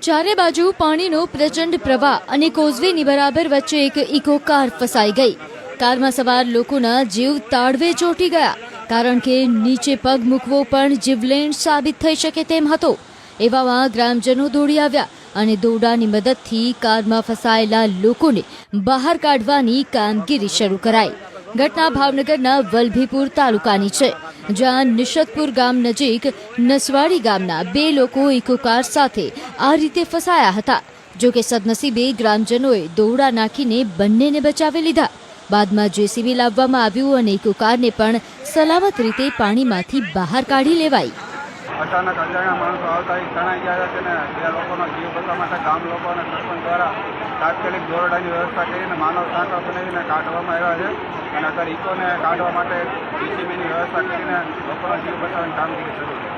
ચારે બાજુ પાણીનો પ્રચંડ પ્રવાહ અને કોઝવેની બરાબર વચ્ચે એક ઇકો કાર ફસાઈ ગઈ। કારમાં સવાર લોકોના જીવ તાળવે ચોંટી ગયા, કારણ કે નીચે પગ મૂકવો પણ જીવલેણ સાબિત થઈ શકે તેમ હતો। એવામાં ગ્રામજનો દોડી આવ્યા અને દોરડાની મદદથી કારમાં ફસાયેલા લોકોને બહાર કાઢવાની કામગીરી શરૂ કરાઈ। ઘટના ભાવનગરના વલભીપુર તાલુકાની છે, જ્યાં નિશતપુર ગામ નજીક નસવાડી ગામના 2 લોકો ઇકો કાર સાથે આ રીતે ફસાયા હતા। જો કે સદનસીબે ગ્રામજનોએ દોરડા નાખીને બંનેને બચાવી લીધા। બાદમાં જેસીબી લાવવામાં આવ્યું અને ઇકો કારને પણ સલામત રીતે પાણીમાંથી બહાર કાઢી લેવાઈ। અચાનક અજાણ્યા માણસો આવતા તણાઈ ગયા છે ને એ લોકોનો જીવ બચવા માટે ગામ લોકો અને સરપંચ દ્વારા તાત્કાલિક દોરડાની વ્યવસ્થા કરીને માનવ સાંકળ બનાવીને કાઢવામાં આવ્યા છે અને અત્યારે ઇકોને કાઢવા માટે જેસીબીની વ્યવસ્થા કરીને લોકોનો જીવ બચાવવાની કામગીરી શરૂ છે।